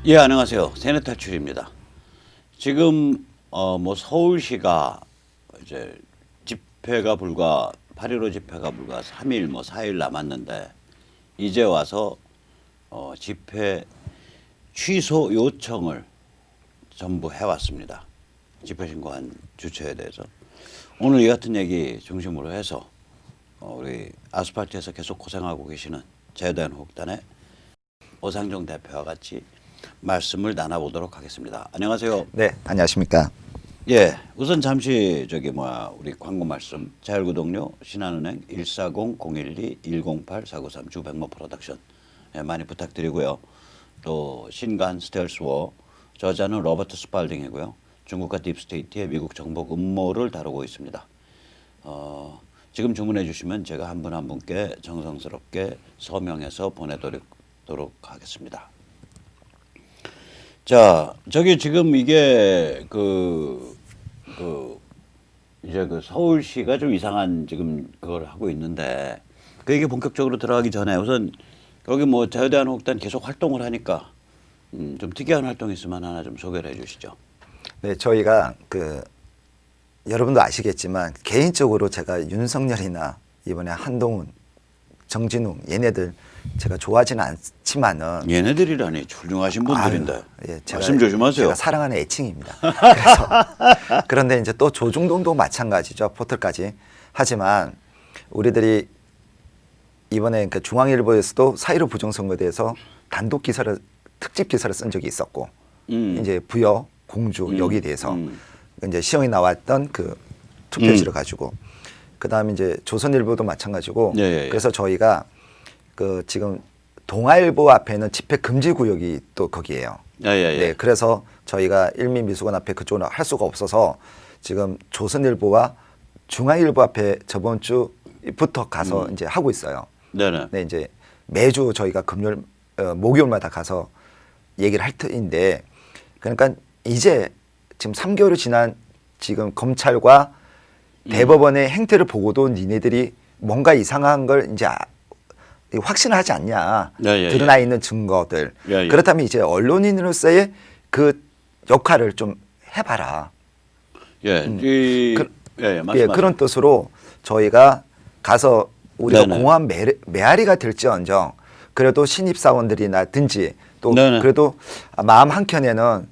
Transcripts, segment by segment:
예, 안녕하세요. 세뇌 탈출입니다. 지금 뭐 서울시가 이제 집회가 불과 8.15 집회가 불과 3일 뭐 4일 남았는데 이제 와서 집회 취소 요청을 전부 해왔습니다. 집회 신고한 주체에 대해서 오늘 이 같은 얘기 중심으로 해서 우리 아스팔트에서 계속 고생하고 계시는 자유대한민국당의 오상정 대표와 같이 말씀을 나눠보도록 하겠습니다. 안녕하세요. 네, 안녕하십니까. 예, 우선 잠시 우리 광고 말씀. 자율구독료 신한은행 140-012-108-493 주백모 프로덕션 많이 부탁드리고요. 또 신간 스텔스워 저자는 로버트 스팔딩이고요. 중국과 딥스테이트의 미국 정복 음모를 다루고 있습니다. 지금 주문해 주시면 제가 한 분 한 분께 정성스럽게 서명해서 보내도록 하겠습니다. 자, 지금 이게 이제 서울시가 좀 이상한 지금 그걸 하고 있는데 그 얘기 본격적으로 들어가기 전에 우선 여기 뭐 자유대한민국당 계속 활동을 하니까 좀 특이한 활동이 있으면 하나 좀 소개를 해주시죠. 네, 저희가 여러분도 아시겠지만 개인적으로 제가 윤석열이나 이번에 한동훈, 정진웅 얘네들 제가 좋아하지는 않지만은 얘네들이라니 훌륭하신 분들인데. 예, 말씀 조심하세요. 제가 사랑하는 애칭입니다. 그래서 그런데 이제 또 조중동도 마찬가지죠. 포털까지. 하지만 우리들이 이번에 중앙일보에서도 4.15 부정선거에 대해서 단독 기사를 특집 기사를 쓴 적이 있었고 이제 부여 공주 여기에 대해서 이제 시험이 나왔던 그 투표지를 가지고 그다음에 이제 조선일보도 마찬가지고 예. 그래서 저희가 지금 동아일보 앞에는 집회 금지 구역이 또 거기에요. 예. 네, 그래서 저희가 일민미술관 앞에 그쪽으로 할 수가 없어서 지금 조선일보와 중앙일보 앞에 저번 주부터 가서 이제 하고 있어요. 네네. 네, 이제 매주 저희가 목요일마다 가서 얘기를 할 터인데 그러니까 이제 지금 3개월이 지난 지금 검찰과 대법원의 행태를 보고도 니네들이 뭔가 이상한 걸 이제 확신을 하지 않냐. 드러나 있는 증거들. 그렇다면 이제 언론인으로서의 그 역할을 좀 해봐라. 그런 뜻으로 저희가 가서 우리가 공허한 메아리가 될지언정 그래도 신입사원들이라든지 또 그래도 마음 한켠에는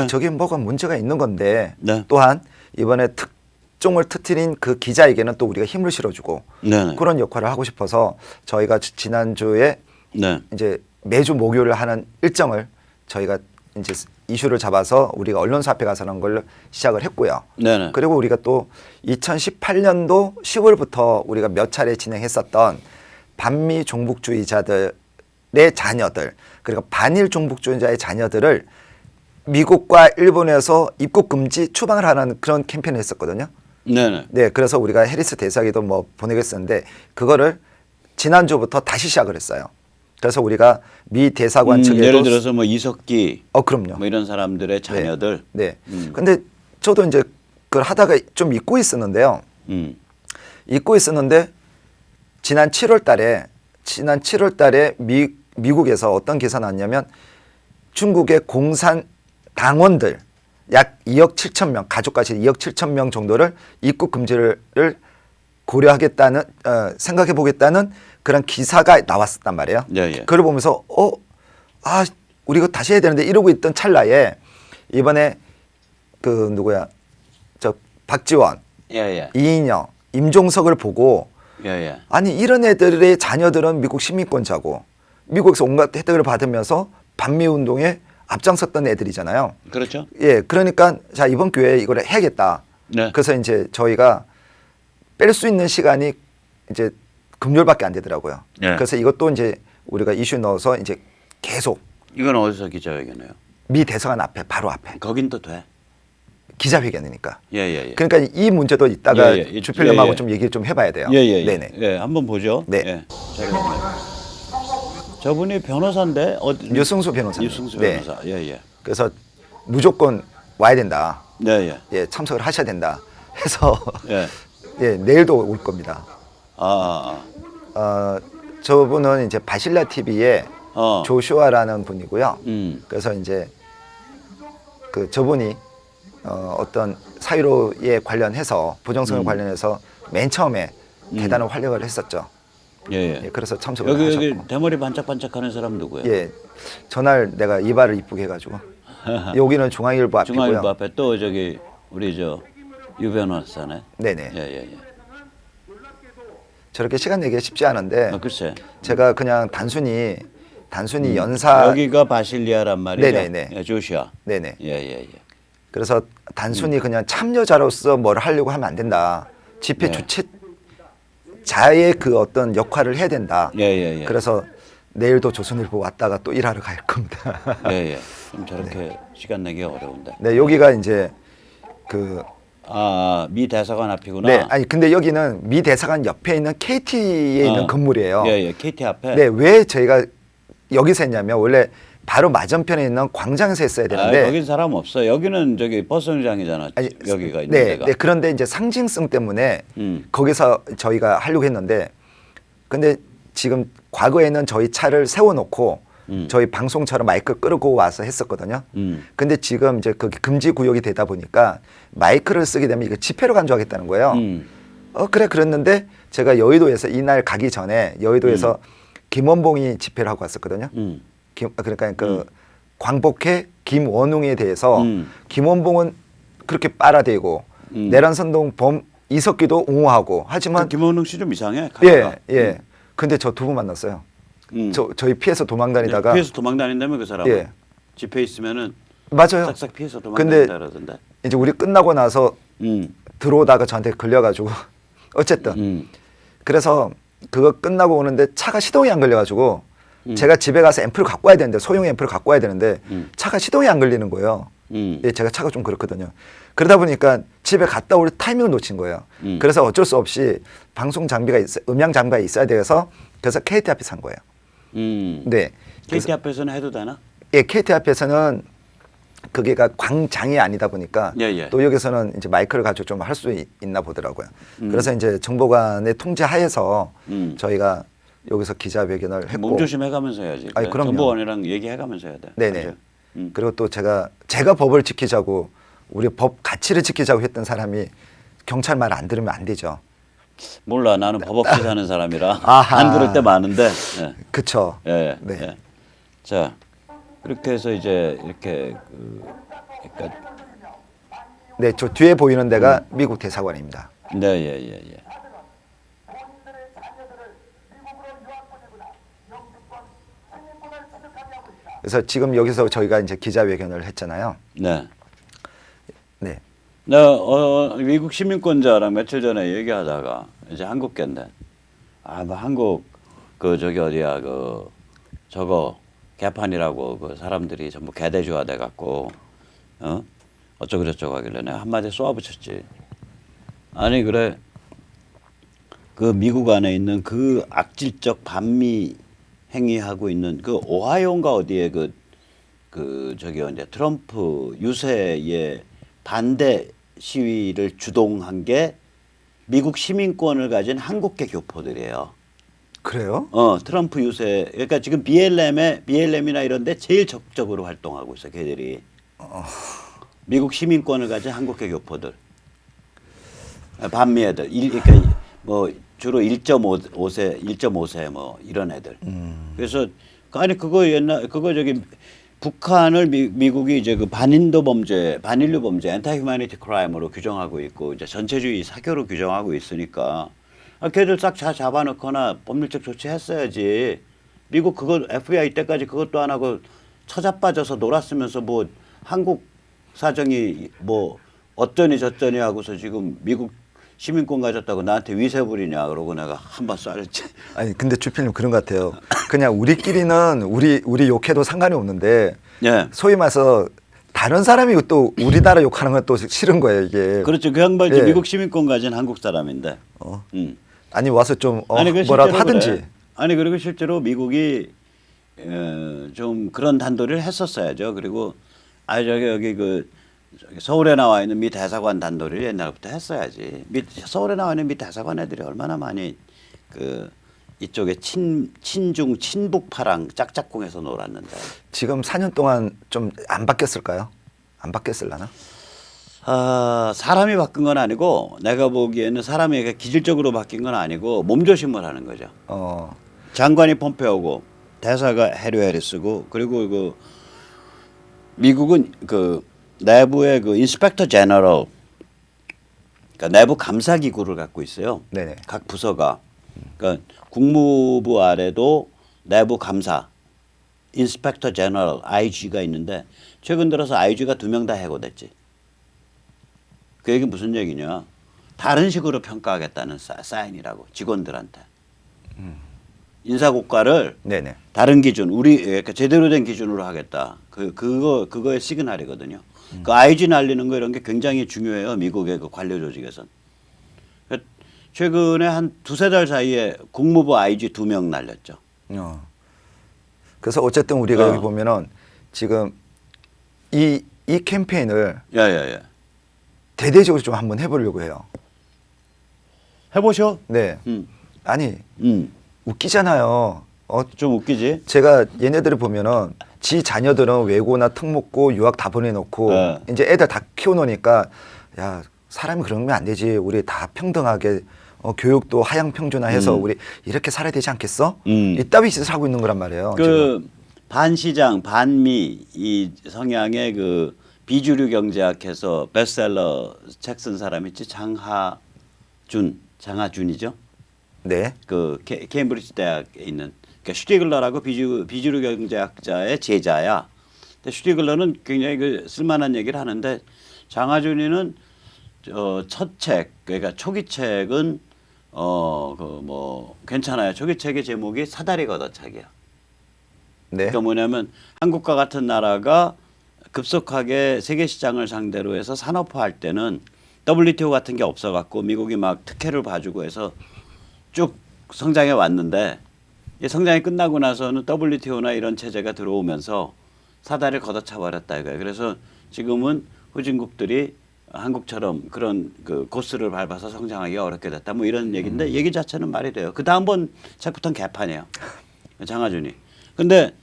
저게 뭐가 문제가 있는 건데 또한 이번에 특종을 터뜨린 그 기자에게는 또 우리가 힘을 실어주고 그런 역할을 하고 싶어서 저희가 지난주에 이제 매주 목요일 하는 일정을 저희가 이제 이슈를 잡아서 우리가 언론사 앞에 가서 하는 걸 시작을 했고요. 그리고 우리가 또 2018년도 10월부터 우리가 몇 차례 진행했었던 반미 종북주의자들의 자녀들 그리고 반일 종북주의자의 자녀들을 미국과 일본에서 입국 금지 추방을 하는 그런 캠페인을 했었거든요. 네, 그래서 우리가 해리스 대사에도 뭐 보내겠었는데 그거를 지난주부터 다시 시작을 했어요. 그래서 우리가 미 대사관 측에도 예를 들어서 뭐 이석기, 그럼요. 뭐 이런 사람들의 자녀들. 네. 근데 저도 이제 그걸 하다가 좀 잊고 있었는데요. 잊고 있었는데 지난 7월 달에 미국에서 어떤 기사가 나왔냐면 중국의 공산 당원들 약 2억 7천 명, 가족까지 2억 7천 명 정도를 입국 금지를 고려하겠다는, 생각해 보겠다는 그런 기사가 나왔었단 말이에요. 그걸 보면서, 우리 이거 다시 해야 되는데 이러고 있던 찰나에 이번에 박지원, 이인영, 임종석을 보고 아니, 이런 애들의 자녀들은 미국 시민권자고 미국에서 온갖 혜택을 받으면서 반미 운동에 앞장섰던 애들이잖아요. 그렇죠. 예, 그러니까 자 이번 기회에 이걸 해야겠다. 그래서 이제 저희가 뺄 수 있는 시간이 이제 금요일밖에 안 되더라고요. 그래서 이것도 이제 우리가 이슈 넣어서 이제 계속. 이건 어디서 기자회견해요? 미 대사관 앞에 바로 앞에. 거긴 또 돼? 기자회견이니까. 예. 그러니까 이 문제도 이따가 주필님하고 좀 얘기를 좀 해봐야 돼요. 네네. 한번 보죠. 네. 저분이 변호사인데 유승수 변호사. 유승수 변호사. 예. 그래서 무조건 와야 된다. 예. 참석을 하셔야 된다. 해서 내일도 올 겁니다. 저분은 이제 바실라 TV에 조슈아라는 분이고요. 그래서 이제 그 저분이 어떤 사유로에 관련해서 부정선거 관련해서 맨 처음에 대단한 활약을 했었죠. 예. 예, 그래서 참석을 여기 하셨고. 대머리 반짝반짝하는 사람 누구예요? 예, 전날 내가 이발을 이쁘게 해가지고 여기는 중앙일보 앞이고요. 중앙일보 앞에 또 저기 우리 저 유 변호사네. 네네. 예. 저렇게 시간 내기가 쉽지 않은데 글쎄. 제가 그냥 단순히 연사 여기가 바실리아란 말이죠. 네네네. 예, 조시아. 네네. 예. 그래서 단순히 그냥 참여자로서 뭘 하려고 하면 안 된다. 집회 주최자의 그 어떤 역할을 해야 된다. 예. 그래서 내일도 조선일보 왔다가 또 일하러 갈 겁니다. 예. 좀 저렇게 시간 내기가 어려운데. 네, 여기가 이제 그 미 대사관 앞이구나. 네, 아니 근데 여기는 미 대사관 옆에 있는 KT에 있는 건물이에요. 예. KT 앞에. 네, 왜 저희가 여기서 했냐면 원래 바로 맞은편에 있는 광장에서 했어야 되는데 여기 사람 없어. 여기는 저기 버스정장이잖아. 아니, 여기가 있는 네, 데가. 네, 그런데 이제 상징성 때문에 거기서 저희가 하려고 했는데 근데 지금 과거에는 저희 차를 세워놓고 저희 방송처럼 마이크 끌고 와서 했었거든요. 근데 지금 이제 그게 금지 구역이 되다 보니까 마이크를 쓰게 되면 이거 집회로 간주하겠다는 거예요. 그래 그랬는데 제가 여의도에서 이날 가기 전에 여의도에서 김원봉이 집회를 하고 왔었거든요. 그러니까 그 광복회 김원웅에 대해서 김원봉은 그렇게 빨아대고 내란선동 범 이석기도 옹호하고 하지만 김원웅 씨 좀 이상해. 예. 근데 저 두 분 만났어요. 저희 피해서 도망다니다가 피해서 도망다닌다면 그 사람은 예. 집회 있으면은 맞아요. 싹싹 피해서 도망다닌다 그러던데. 이제 우리 끝나고 나서 들어오다가 저한테 걸려가지고 어쨌든 그래서 그거 끝나고 오는데 차가 시동이 안 걸려가지고 제가 집에 가서 앰프를 갖고 와야 되는데 소형 앰프를 갖고 와야 되는데 차가 시동이 안 걸리는 거예요. 예, 제가 차가 좀 그렇거든요. 그러다 보니까 집에 갔다 올 타이밍을 놓친 거예요. 그래서 어쩔 수 없이 방송 장비가 음향 장비가 있어야 돼서 그래서 KT 앞에 산 거예요. 네. KT 앞에서는 해도 되나? 예, KT 앞에서는 그게가 광장이 아니다 보니까 예. 또 여기서는 이제 마이크를 가지고 좀 할 수 있나 보더라고요. 그래서 이제 정보관의 통제 하에서 저희가 여기서 기자회견을 했고 몸조심 해가면서 해야지. 아니, 그럼요. 정보원이랑 얘기해가면서 해야 돼. 네네. 맞죠? 그리고 또 제가 법을 지키자고 우리 법 가치를 지키자고 했던 사람이 경찰 말 안 들으면 안 되죠. 몰라, 나는 법 없이 사는 사람이라 아하. 안 들을 때 많은데. 예. 그쵸. 예. 네. 예. 자, 그렇게 해서 이제 이렇게 그러니까 네, 저 뒤에 보이는 데가 미국 대사관입니다. 네, 예. 그래서 지금 여기서 저희가 이제 기자회견을 했잖아요. 네. 네. 나 미국 시민권자랑 며칠 전에 얘기하다가 이제 한국계인데 뭐 한국 그 저기 어디야 그 저거 개판이라고 그 사람들이 전부 개대주화 돼 갖고 어쩌고 저쩌고 하길래 내가 한마디 쏘아붙였지. 아니 그래 그 미국 안에 있는 그 악질적 반미 행위하고 있는 그 오하이오인가 어디에 그 저기 이제 트럼프 유세에 반대 시위를 주동한 게 미국 시민권을 가진 한국계 교포들이에요. 그래요? 트럼프 유세 그러니까 지금 BLM이나 이런데 제일 적극적으로 활동하고 있어 걔들이. 미국 시민권을 가진 한국계 교포들, 반미 애들, 그러니까 뭐 주로 1.5세 뭐 이런 애들. 그래서 아니 그거 그거 저기 북한을 미국이 이제 그 반인류 범죄, 엔티 휴머니티 크라임으로 규정하고 있고 이제 전체주의 사교로 규정하고 있으니까 걔들 싹 잡아놓거나 법률적 조치했어야지. 미국 그거 FBI 때까지 그것도 안 하고 처자빠져서 놀았으면서 뭐 한국 사정이 뭐 어쩌니 저쩌니 하고서 지금 미국 시민권 가졌다고 나한테 위세 부리냐 그러고 내가 한번 쏴줬지. 아니 근데 주필님 그런 것 같아요. 그냥 우리끼리는 우리 욕해도 상관이 없는데 예. 소위 말해서 다른 사람이 또 우리나라 욕하는 건 또 싫은 거예요 이게. 그렇죠. 그 양반이 예. 미국 시민권 가진 한국 사람인데. 아니 와서 좀 아니, 뭐라도 하든지. 그래. 아니 그리고 실제로 미국이 좀 그런 단도리를 했었어야죠. 그리고 여기 저기 서울에 나와 있는 미 대사관 단도리를 옛날부터 했어야지. 서울에 나와 있는 미 대사관 애들이 얼마나 많이 이쪽에 친중 친북파랑 짝짝꿍해서 놀았는데 지금 4년 동안 좀 안 바뀌었을까요? 안 바뀌었을라나? 사람이 바뀐 건 아니고 내가 보기에는 사람이 기질적으로 바뀐 건 아니고 몸조심을 하는 거죠. 장관이 폼페오고 대사가 해리 해리스고 그리고 그 미국은 그 내부의 그 인스펙터 제너럴 그러니까 내부 감사 기구를 갖고 있어요. 네네. 각 부서가 그러니까 국무부 아래도 내부 감사 인스펙터 제너럴 IG가 있는데 최근 들어서 IG가 2명 다 해고됐지. 그 얘기 무슨 얘기냐? 다른 식으로 평가하겠다는 사인이라고 직원들한테. 인사고과를 네네. 다른 기준, 우리 그러니까 제대로 된 기준으로 하겠다. 그거의 시그널이거든요. 그 IG 날리는 거 이런 게 굉장히 중요해요. 미국의 그 관료 조직에선. 최근에 한 2-3달 사이에 국무부 IG 2명 날렸죠. 그래서 어쨌든 우리가 여기 보면은 지금 이 캠페인을 예. 대대적으로 좀 한번 해보려고 해요. 해보셔. 네. 아니 웃기잖아요. 좀 웃기지? 제가 얘네들을 보면은 지 자녀들은 외고나 특목고 유학 다 보내놓고 네. 이제 애들 다 키워놓으니까 야 사람이 그러면 안 되지. 우리 다 평등하게 교육도 하향 평준화해서 우리 이렇게 살아야 되지 않겠어? 이따위 짓을 하고 있는 거란 말이에요. 그 지금. 반시장 반미 이 성향의 그 비주류 경제학에서 베스트셀러 책 쓴 사람 있지 장하준이죠. 네. 그 케임브리지 대학에 있는 그러니까 슈티글러라고 비주류 경제학자의 제자야. 근데 슈티글러는 굉장히 그 쓸만한 얘기를 하는데 장하준이는 첫 책 그러니까 초기 책은 그 뭐 괜찮아요. 초기 책의 제목이 사다리 걷어차기야. 네. 그러니까 뭐냐면 한국과 같은 나라가 급속하게 세계 시장을 상대로 해서 산업화할 때는 WTO 같은 게 없어갖고 미국이 막 특혜를 봐주고 해서 쭉 성장해 왔는데 이 성장이 끝나고 나서는 WTO나 이런 체제가 들어오면서 사다리를 걷어차 버렸다 이거예요. 그래서 지금은 후진국들이 한국처럼 그런 그 코스를 밟아서 성장하기가 어렵게 됐다. 뭐 이런 얘기인데 얘기 자체는 말이 돼요. 그 다음번 책부터는 개판이에요. 장하준이. 근데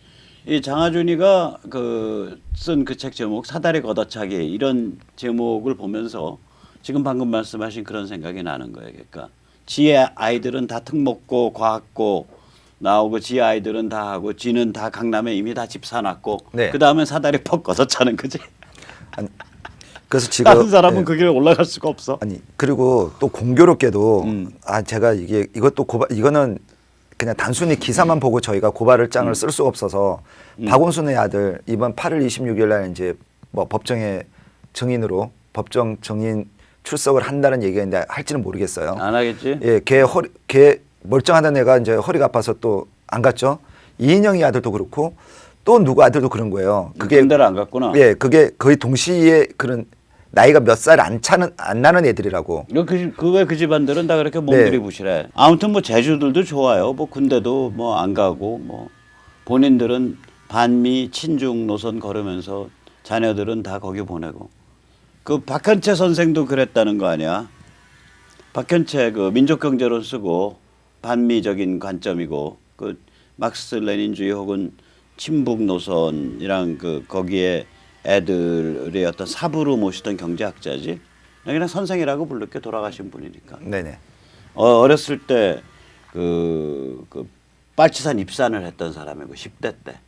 이 장하준이가 그 쓴 그 책 제목 사다리 걷어차기 이런 제목을 보면서 지금 방금 말씀하신 그런 생각이 나는 거예요. 그러니까 지의 아이들은 다 특목고 과학고 나오고 지 아이들은 다 하고 지는 다 강남에 이미 다 집 사놨고 네. 그 다음에 사다리 퍽 걷어차는 거지. 그래서 지금 다른 사람은 그 길 올라갈 수가 없어. 아니 그리고 또 공교롭게도 제가 이것도 이거는 그냥 단순히 기사만 보고 저희가 고발을 장을 쓸 수가 없어서 박원순의 아들 이번 8월 26일 날 이제 뭐 법정에 증인으로 법정 증인 출석을 한다는 얘기가 있는데 할지는 모르겠어요. 안 하겠지? 예, 걔 멀쩡하던 애가 이제 허리가 아파서 또 안 갔죠. 이인영이 아들도 그렇고 또 누구 아들도 그런 거예요. 그게 군대를 안 갔구나. 예, 그게 거의 동시에 그런 나이가 몇 살 안 나는 애들이라고. 그거에 그 집안들은 다 그렇게 몸들이 네. 부실해. 아무튼 뭐 제주들도 좋아요. 뭐 군대도 뭐 안 가고 뭐 본인들은 반미 친중 노선 걸으면서 자녀들은 다 거기 보내고. 그 박현채 선생도 그랬다는 거 아니야? 박현채 그 민족경제론 쓰고 반미적인 관점이고 그 막스 레닌주의 혹은 친북 노선이랑 그 거기에 애들의 어떤 사부로 모시던 경제학자지. 그냥 선생이라고 부를게 돌아가신 분이니까. 네네. 어렸을 때 그 빨치산 입산을 했던 사람이고 10대 때.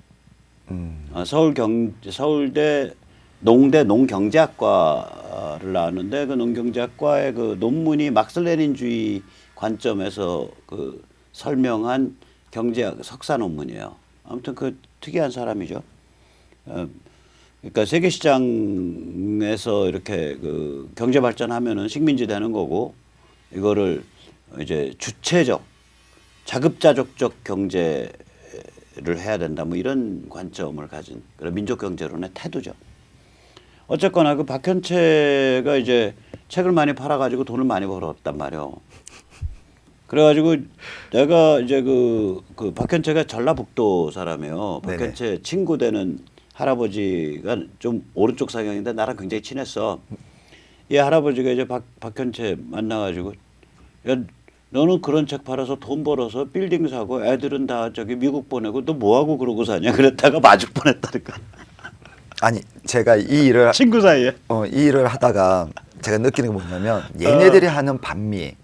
서울대 농대 농경제학과를 나왔는데 그 농경제학과의 그 논문이 막스 레닌주의 관점에서 그 설명한 경제학 석사 논문이에요. 아무튼 그 특이한 사람이죠. 그러니까 세계 시장에서 이렇게 그 경제 발전하면은 식민지 되는 거고 이거를 이제 주체적 자급자족적 경제를 해야 된다. 뭐 이런 관점을 가진 그런 민족 경제론의 태도죠. 어쨌거나 그 박현채가 이제 책을 많이 팔아가지고 돈을 많이 벌었단 말이에요. 그래가지고 내가 이제 그 박현채가 전라북도 사람이에요. 박현채 친구 되는 할아버지가 좀 오른쪽 성향인데 나랑 굉장히 친했어. 이 할아버지가 이제 박현채 만나가지고 야, 너는 그런 책 팔아서 돈 벌어서 빌딩 사고 애들은 다 저기 미국 보내고 너 뭐하고 그러고 사냐 그랬다가 맞을 뻔했다니까. 아니 제가 이 일을 친구 사이에. 이 일을 하다가 제가 느끼는 게 뭐냐면 얘네들이 하는 반미,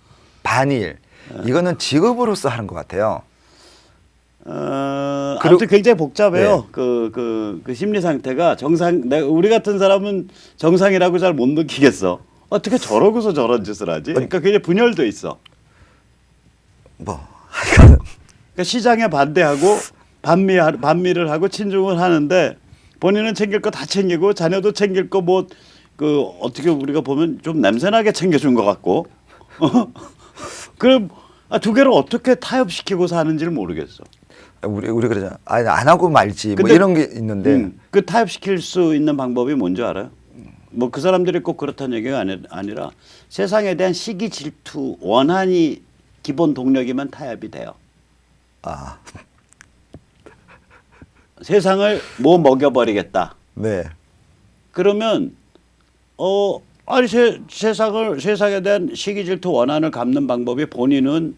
반일 이거는 직업으로서 하는 것 같아요. 아무튼 굉장히 복잡해요. 네. 그 심리 상태가 우리 같은 사람은 정상이라고 잘 못 느끼겠어. 어떻게 저러고서 저런 짓을 하지? 그러니까 굉장히 분열돼 있어. 뭐 그러니까 시장에 반대하고 반미를 하고 친중을 하는데 본인은 챙길 거 다 챙기고 자녀도 챙길 거 뭐 그 어떻게 우리가 보면 좀 냄새나게 챙겨준 것 같고. 그럼 두 개를 어떻게 타협시키고 사는지를 모르겠어. 우리 그러잖아. 아니 안 하고 말지. 뭐 근데, 이런 게 있는데 그 타협시킬 수 있는 방법이 뭔지 알아요? 뭐 그 사람들이 꼭 그렇다는 얘기가 아니라 세상에 대한 시기 질투 원한이 기본 동력이면 타협이 돼요. 아, 세상을 뭐 먹여버리겠다. 네. 그러면 아니 세상에 대한 시기 질투 원한을 갚는 방법이 본인은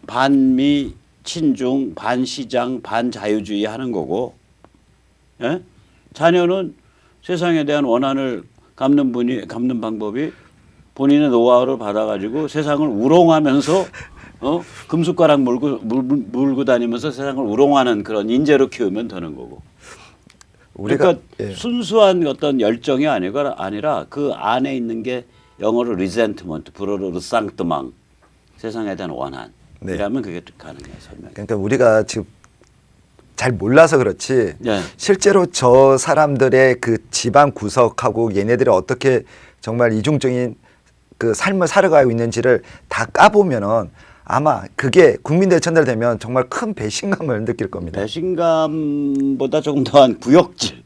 반미 친중 반시장 반자유주의 하는 거고, 예? 자녀는 세상에 대한 원한을 갚는 방법이 본인의 노하우를 받아가지고 세상을 우롱하면서 금숟가락 물고 다니면서 세상을 우롱하는 그런 인재로 키우면 되는 거고. 그러니까 예. 순수한 어떤 열정이 아니라 그 안에 있는 게 영어로 리젠트먼트, 불어로 르상트망, 세상에 대한 원한. 네. 이라면 그게 가능해요. 설명. 그러니까 우리가 지금 잘 몰라서 그렇지 네. 실제로 저 사람들의 그 집안 구석하고 얘네들이 어떻게 정말 이중적인 그 삶을 살아가고 있는지를 다 까보면은 아마 그게 국민들에 전달되면 정말 큰 배신감을 느낄 겁니다. 배신감보다 조금 더한 구역질.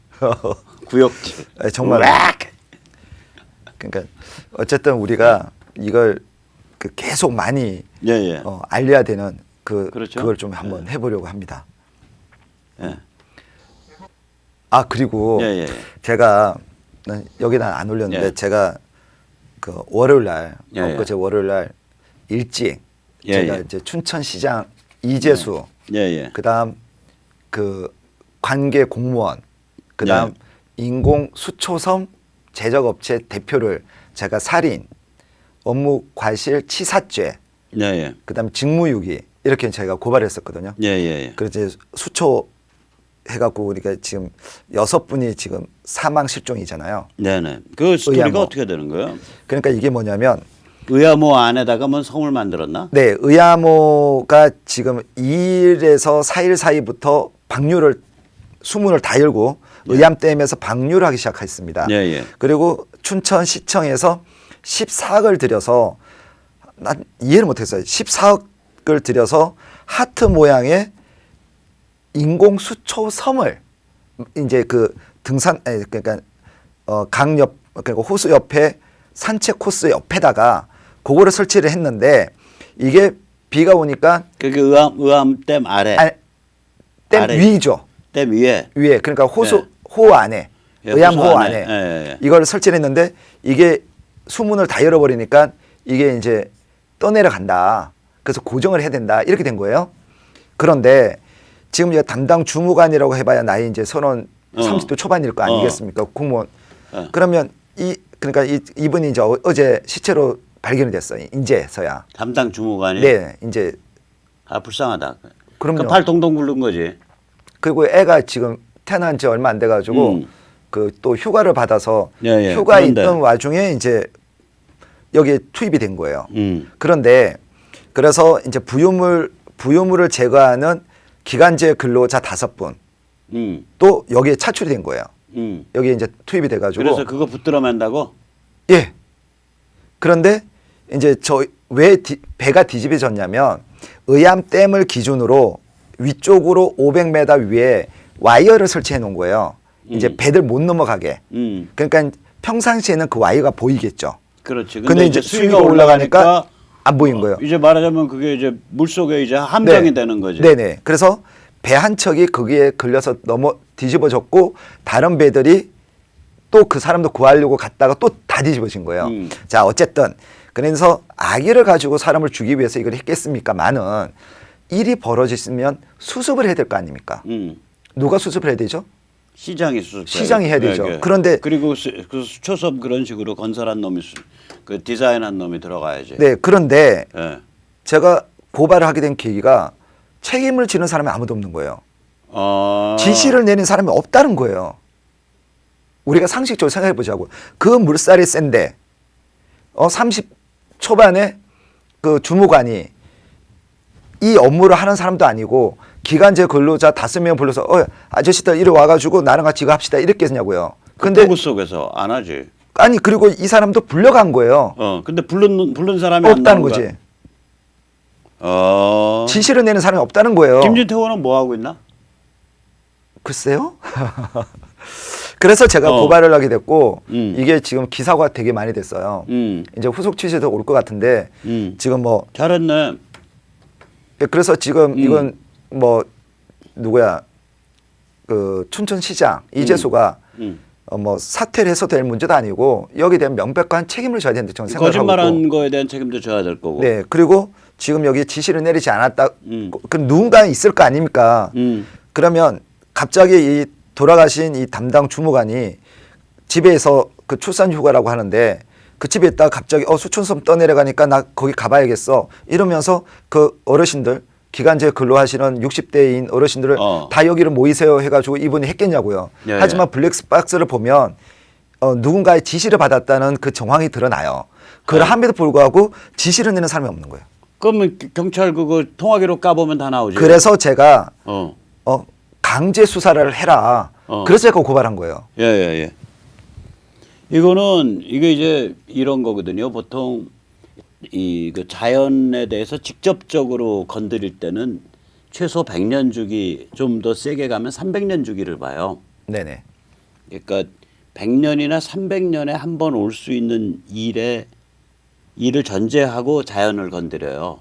구역질. 정말. 으악! 그러니까 어쨌든 우리가 이걸 그 계속 많이 예, 예. 알려야 되는 그렇죠? 그걸 좀 한번 해보려고 합니다. 예. 아 그리고 예, 예. 제가 여기다 안 올렸는데 예. 제가 그 월요일 날 예, 예. 엊그제 월요일 날 일찍 예, 제가 예. 이제 춘천시장 이재수 예, 예. 그다음 그 관계 공무원 그다음 인공 수초섬 제작업체 대표를 제가 살인 업무 과실 치사죄 예, 예. 그다음 직무유기 이렇게 제가 고발했었거든요. 예, 예, 예. 그래서 이제 수초 해갖고 우리가 지금 6분이 지금 사망 실종이잖아요. 네네. 그 스토리가 의아모. 어떻게 되는 거예요? 그러니까 이게 뭐냐면 의아모 안에다가 뭐 성을 만들었나? 네 의아모가 지금 2일에서 4일 사이부터 방류를 수문을 다 열고 의암댐에서 방류를 하기 시작했습니다. 예, 예. 그리고 춘천시청에서 14억을 들여서 난 이해를 못했어요. 14억을 들여서 하트 모양의 인공 수초 섬을 이제 그 등산 그러니까 강 옆 그러니까 호수 옆에 산책 코스 옆에다가 그거를 설치를 했는데 이게 비가 오니까 그게 의암댐 아래. 댐 아래. 위죠. 댐 위에. 위에 그러니까 호수 네. 호 안에 예, 의암호 호수 안에 안에. 예, 예. 이걸 설치를 했는데 이게 수문을 다 열어버리니까 이게 이제 떠내려간다. 그래서 고정을 해야 된다. 이렇게 된 거예요. 그런데 지금 이제 담당 주무관이라고 해봐야 나이 이제 서른 30대 초반일 거 아니겠습니까? 공무원. 그러면 그러니까 이분이 이제 어제 시체로 발견이 됐어요. 인제서야. 담당 주무관이. 네, 이제. 아 불쌍하다. 그럼요. 그 팔 동동 굴른 거지. 그리고 애가 지금 태어난 지 얼마 안 돼가지고 그 또 휴가를 받아서 예, 예. 휴가 그런데. 있던 와중에 이제 여기에 투입이 된 거예요. 그런데 그래서 이제 부유물을 제거하는 기간제 근로자 5분 또 여기에 차출이 된 거예요. 여기에 이제 투입이 돼가지고. 그래서 그거 붙들어 맨다고? 예. 그런데 이제 왜 배가 뒤집어졌냐면 의암댐을 기준으로 위쪽으로 500m 위에 와이어를 설치해 놓은 거예요. 이제 배들 못 넘어가게. 그러니까 평상시에는 그 와이어가 보이겠죠. 그렇지. 근데 이제 수위가 올라가니까 안 보인 거예요. 이제 말하자면 그게 이제 물속에 이제 함정이 되는 거지. 네네. 그래서 배 한 척이 거기에 걸려서 뒤집어졌고 다른 배들이 또 그 사람도 구하려고 갔다가 또 다 뒤집어진 거예요. 자, 어쨌든 그래서 아기를 가지고 사람을 주기 위해서 이걸 했겠습니까만은 일이 벌어졌으면 수습을 해야 될 거 아닙니까? 누가 수습을 해야 되죠? 시장이 수습. 시장이 해야 되죠. 네. 그런데 그리고 그 수초섬 그런 식으로 건설한 놈이 그 디자인한 놈이 들어가야지. 네, 그런데 네. 제가 고발을 하게 된 계기가 책임을 지는 사람이 아무도 없는 거예요. 지시를 내는 사람이 없다는 거예요. 우리가 상식적으로 생각해 보자고. 그 물살이 센데 30 초반에 그 주무관이 이 업무를 하는 사람도 아니고 기간제 근로자 5명 불러서 아저씨들 이리 와가지고 나랑 같이 이거 합시다 이렇게 했냐고요. 근데 포구 속에서 안 하지. 아니 그리고 이 사람도 불려간 거예요. 근데 부른 사람이 없다는 거지. 지시를 내는 사람이 없다는 거예요. 김진태 의원은 뭐 하고 있나? 글쎄요. 그래서 제가 고발을 하게 됐고 이게 지금 기사가 되게 많이 됐어요. 이제 후속 취재도 올 것 같은데 지금 뭐 잘했네. 그래서 지금 이건 뭐 누구야 그 춘천시장 이재수가 뭐 사퇴를 해서 될 문제도 아니고 여기에 대한 명백한 책임을 져야 되는데 저는 생각하고 거짓말한 거에 대한 책임도 져야 될 거고. 네. 그리고 지금 여기 지시를 내리지 않았다. 그 누군가 있을 거 아닙니까? 그러면 갑자기 이 돌아가신 이 담당 주무관이 집에서 그 출산 휴가라고 하는데 그 집에 있다가 갑자기 수촌섬 떠내려가니까 나 거기 가봐야겠어 이러면서 그 어르신들 기간제 근로하시는 60대인 어르신들을 다 여기를 모이세요 해가지고 이분이 했겠냐고요. 예, 하지만 블랙박스를 보면 누군가의 지시를 받았다는 그 정황이 드러나요. 그럼에도 불구하고 지시를 내는 사람이 없는 거예요. 그러면 경찰 그거 통화기록 까보면 다 나오죠. 그래서 제가 강제 수사를 해라. 그래서 제가 고발한 거예요. 예. 이게 이제 이런 거거든요. 보통 그 자연에 대해서 직접적으로 건드릴 때는 최소 100년 주기, 좀 더 세게 가면 300년 주기를 봐요. 네네. 그러니까 100년이나 300년에 한 번 올 수 있는 일을 전제하고 자연을 건드려요.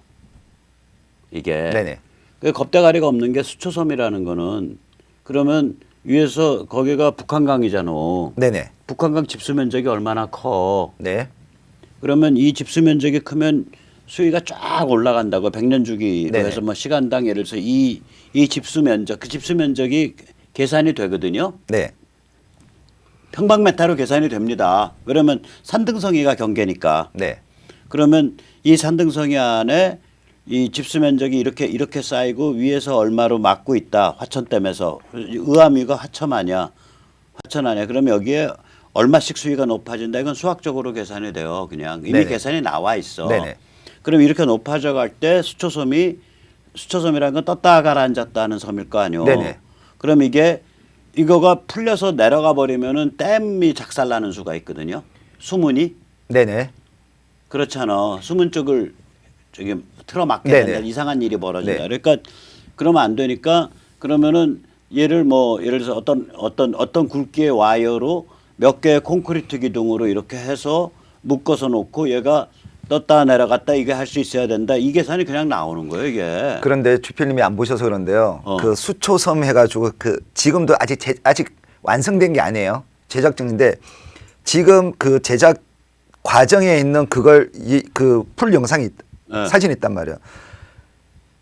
이게. 네네. 그 겁대가리가 없는 게 수초섬이라는 거는 그러면 위에서 거기가 북한강이잖아. 네네. 북한강 집수 면적이 얼마나 커. 네. 그러면 이 집수 면적이 크면 수위가 쫙 올라간다고 100년 주기로 네네. 해서 뭐 시간당 예를 들어서 이 집수 면적 그 집수 면적이 계산이 되거든요. 네. 평방메타로 계산이 됩니다. 그러면 산등성이가 경계니까. 네. 그러면 이 산등성이 안에 이 집수 면적이 이렇게 쌓이고 위에서 얼마로 막고 있다. 화천댐에서 의암위가 화천 아니야. 그러면 여기에 얼마씩 수위가 높아진다. 이건 수학적으로 계산이 돼요. 그냥 이미 네네. 계산이 나와 있어. 네네. 그럼 이렇게 높아져 갈 때 수초섬이라는 건 떴다 가라앉았다 하는 섬일 거 아니요. 네네. 그럼 이거가 풀려서 내려가 버리면은 댐이 작살나는 수가 있거든요. 수문이. 네네. 그렇잖아. 수문 쪽을 저기 틀어막게 네네. 된다. 이상한 일이 벌어진다. 네. 그러니까 그러면 안 되니까 그러면은 예를 들어서 어떤 굵기의 와이어로 몇 개의 콘크리트 기둥으로 이렇게 해서 묶어서 놓고 얘가 떴다 내려갔다 이게 할 수 있어야 된다. 이 계산이 그냥 나오는 거예요, 이게. 그런데 주필님이 안 보셔서 그런데요. 그 수초섬 해가지고 그 지금도 아직 완성된 게 아니에요. 제작 중인데 지금 그 제작 과정에 있는 그걸 그 풀 영상이 사진이 있단 말이에요.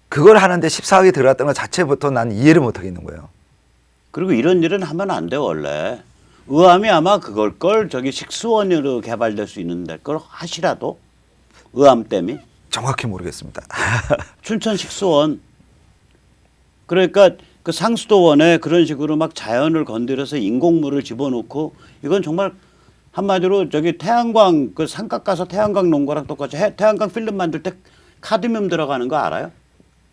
그걸 하는데 14억이 들어갔던 것 자체부터 난 이해를 못 하겠는 거예요. 그리고 이런 일은 하면 안 돼 원래. 의암이 아마 그걸 저기 식수원으로 개발될 수 있는데 그걸 하시라도 의암댐이 정확히 모르겠습니다. 춘천 식수원. 그러니까 그 상수도원에 그런 식으로 막 자연을 건드려서 인공물을 집어넣고 이건 정말 한마디로 저기 태양광 그 산각 가서 태양광 놓은 거랑 똑같이 태양광 필름 만들 때 카드뮴 들어가는 거 알아요?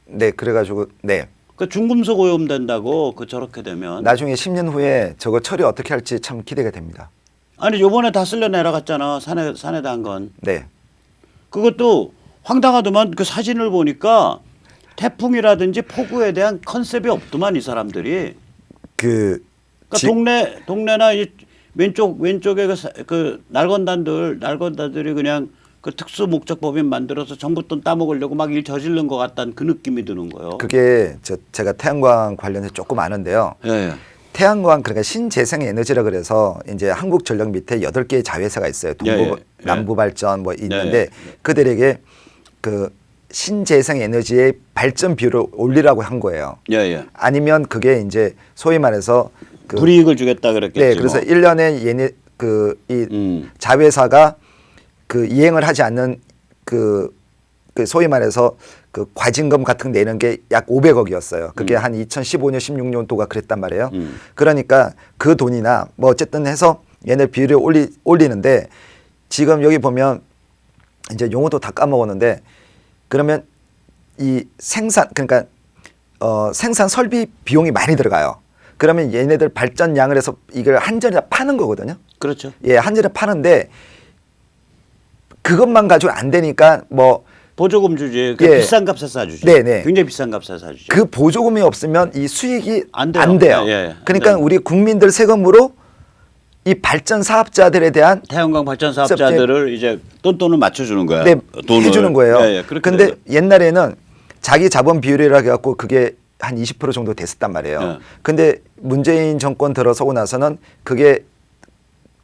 네, 그래가지고 네. 그 중금속 오염 된다고 그 저렇게 되면. 나중에 10년 후에 저거 처리 어떻게 할지 참 기대가 됩니다. 아니 요번에 다 쓸려 내려갔잖아 산에다 한 건. 네. 그것도 황당하더만 그 사진을 보니까 태풍이라든지 폭우에 대한 컨셉이 없더만 이 사람들이. 그러니까 동네나 이 왼쪽에 그 날건단들이 그냥 그 특수 목적 법인 만들어서 정부 돈 따먹으려고 막 일 저지른 것 같다는 그 느낌이 드는 거예요. 그게 제가 태양광 관련해서 조금 아는데요. 예. 태양광 그러니까 신재생 에너지라 그래서 이제 한국전력 밑에 8개의 자회사가 있어요. 동부 남부발전 뭐 있는데 그들에게 그 신재생 에너지의 발전 비율을 올리라고 한 거예요. 아니면 그게 이제 소위 말해서 그 불이익을 주겠다 그랬겠지. 네, 그래서 뭐. 1년에 얘네 이 자회사가 그 이행을 하지 않는 그 소위 말해서 그 과징금 같은 거 내는 게 약 500억이었어요. 그게 한 2015년, 16년도가 그랬단 말이에요. 그러니까 그 돈이나 뭐 어쨌든 해서 얘네 비율을 올리는데 지금 여기 보면 이제 용어도 다 까먹었는데 그러면 이 생산 그러니까 생산 설비 비용이 많이 들어가요. 그러면 얘네들 발전량을 해서 이걸 한전에 파는 거거든요. 그렇죠. 예, 한전에 파는데 그것만 가지고 안 되니까 뭐 보조금 주지. 그 비싼 값에 사주지. 네네. 굉장히 비싼 값에 사주지. 그 보조금이 없으면 이 수익이 안 돼요. 안 돼요. 그러니까 우리 국민들 세금으로 이 발전 사업자들에 대한 태양광 발전 사업자들을 이제 돈을 맞춰주는 거야. 네, 돈을 해주는 거예요. 그런데 옛날에는 자기 자본 비율이라 해갖고 그게 한 20% 정도 됐었단 말이에요. 근데 문재인 정권 들어서고 나서는 그게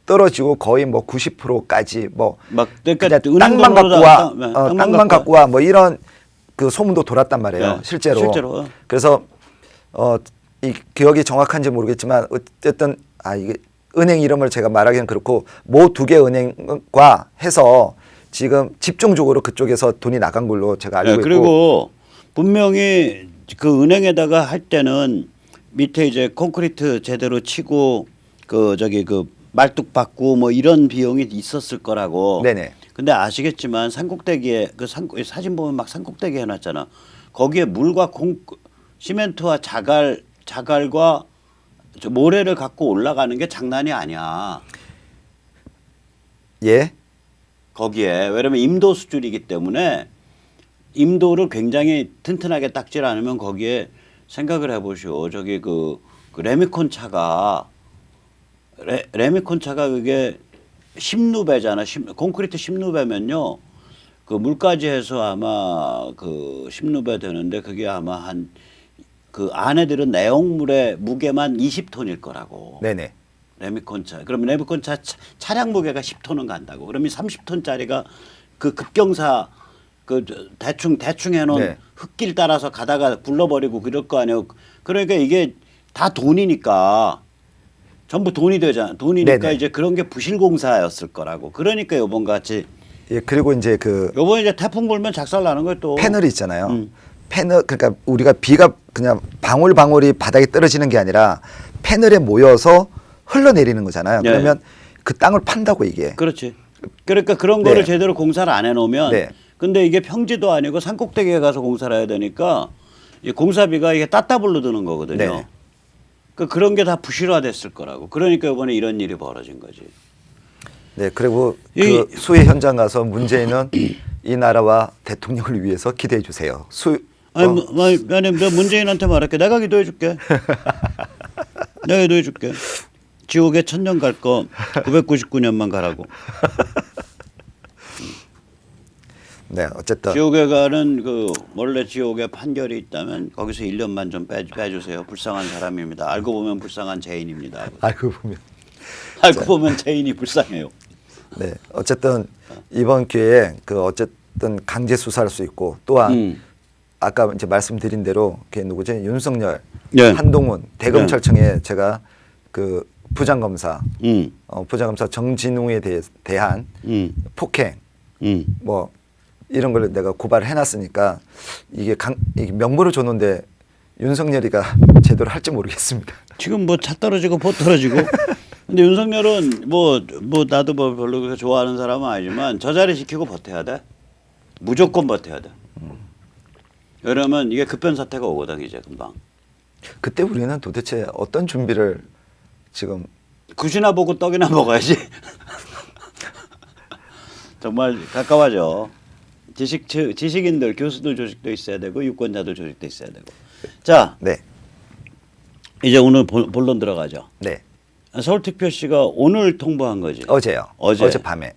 떨어지고 거의 뭐 90%까지 뭐 막 그러니까 땅만 갖고 와, 땅만 갖고 와 뭐 이런 그 소문도 돌았단 말이에요. 실제로. 그래서 이 기억이 정확한지 모르겠지만 어쨌든 이게 은행 이름을 제가 말하기는 그렇고 모 2개 은행과 해서 지금 집중적으로 그쪽에서 돈이 나간 걸로 제가 알고 있고. 그리고 분명히 그 은행에다가 할 때는 밑에 이제 콘크리트 제대로 치고 그 말뚝 받고 뭐 이런 비용이 있었을 거라고. 네네. 근데 아시겠지만 산꼭대기에 사진 보면 막 산꼭대기 해놨잖아. 거기에 물과 시멘트와 자갈과 모래를 갖고 올라가는 게 장난이 아니야. 예. 거기에 왜냐면 임도 수준이기 때문에 임도를 굉장히 튼튼하게 닦질 않으면 거기에 생각을 해보시오. 그 레미콘 차가 그게 10누배잖아. 콘크리트 10누배면요. 그 물까지 해서 아마 그 10누배 되는데 그게 아마 한 그 안에 들은 내용물의 무게만 20톤일 거라고. 네네. 레미콘 차. 그러면 레미콘 차 차량 무게가 10톤은 간다고. 그러면 30톤짜리가 그 급경사 그 대충 해놓은 흙길 따라서 가다가 굴러버리고 그럴 거 아니에요. 그러니까 이게 다 돈이니까. 전부 돈이 되잖아. 돈이니까 네네. 이제 그런 게 부실공사였을 거라고. 그러니까 요번 같이. 예, 그리고 이제 요번에 이제 태풍 불면 작살 나는 거예요 또. 패널이 있잖아요. 패널 그러니까 우리가 비가 그냥 방울방울이 바닥에 떨어지는 게 아니라 패널에 모여서 흘러내리는 거잖아요. 그러면 그 땅을 판다고 이게. 그렇지. 그러니까 그런 거를 제대로 공사를 안 해놓으면. 근데 이게 평지도 아니고 산꼭대기에 가서 공사를 해야 되니까 이 공사비가 이게 따따블로 드는 거거든요. 그런 게 다 부실화됐을 거라고. 그러니까 이번에 이런 일이 벌어진 거지. 네, 그리고 그 수해 현장 가서 문재인은 이 나라와 대통령을 위해서 기도해 주세요. 아니, 내가 문재인한테 말할게. 내가 기도해 줄게. 내가 기도해 줄게. 지옥에 1000년 갈 거 999년만 가라고. 네, 어쨌든 지옥에 가는 원래 지옥에 판결이 있다면 거기서 1년만 좀 빼주세요. 불쌍한 사람입니다. 알고 보면 불쌍한 죄인입니다. 알고 보면 죄인이 불쌍해요. 네, 어쨌든 이번 기회에 어쨌든 강제 수사할 수 있고 또한 아까 이제 말씀드린 대로 걔 누구지 윤석열, 한동훈 대검찰청에 제가 그 부장검사, 부장검사 정진웅에 대한 폭행, 뭐 이런 걸 내가 고발을 해놨으니까 이게 명분을 줬는데 윤석열이가 제대로 할지 모르겠습니다. 지금 뭐 차 떨어지고 포 떨어지고. 근데 윤석열은 뭐 나도 뭐 별로 그렇게 좋아하는 사람은 아니지만 저 자리 지키고 버텨야 돼. 무조건 버텨야 돼. 그러면 이게 급변 사태가 오거든 이제 금방. 그때 우리는 도대체 어떤 준비를 지금 굿이나 보고 떡이나 먹어야지. 정말 가까워져. 지식인들, 교수들 조직도 있어야 되고 유권자들 조직도 있어야 되고. 자, 이제 오늘 본론 들어가죠. 네. 서울특별시가 오늘 통보한 거지. 어제요. 어젯밤에.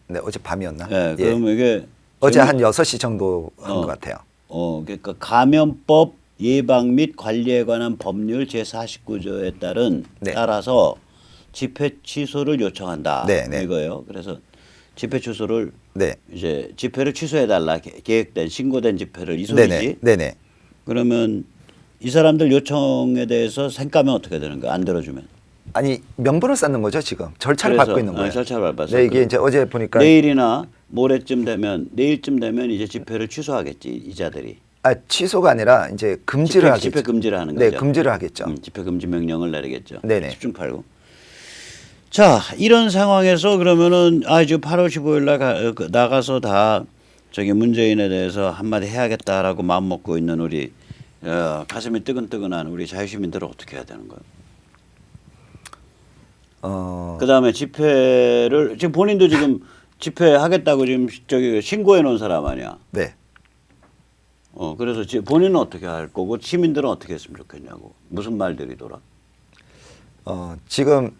네, 어젯밤이었나? 그러면 이게 어제 한 6시 정도 한 것 같아요. 그러니까 감염법 예방 및 관리에 관한 법률 제49조에 따른 네. 따라서 집회 취소를 요청한다. 네, 네. 이거예요. 그래서 집회 취소를 네. 이제 집회를 취소해 달라 계획된 신고된 집회를 이 소리지. 네네. 네네. 그러면 이 사람들 요청에 대해서 생각하면 어떻게 되는 거야? 안 들어주면. 아니 명분을 쌓는 거죠 지금 절차를 그래서, 밟고 있는 거예요. 절차를 밟아서. 네, 이게 이제 어제 보니까 내일이나 모레쯤 되면 내일쯤 되면 이제 집회를 취소하겠지 이자들이. 취소가 아니라 이제 금지를 하겠죠. 집회 금지를 하는 네, 거죠. 금지를 하겠죠. 집회 금지 명령을 내리겠죠. 네네. 10중 8구. 자, 이런 상황에서 그러면은 지금 8월 15일 날 나가서 다 저기 문재인에 대해서 한마디 해야겠다라고 마음 먹고 있는 우리 가슴이 뜨근뜨근한 우리 자유시민들은 어떻게 해야 되는 거예요? 그다음에 집회를 지금 본인도 지금 집회하겠다고 지금 저기 신고해 놓은 사람 아니야. 네. 그래서 본인은 어떻게 할 거고 시민들은 어떻게 했으면 좋겠냐고. 무슨 말들이 돌아? 지금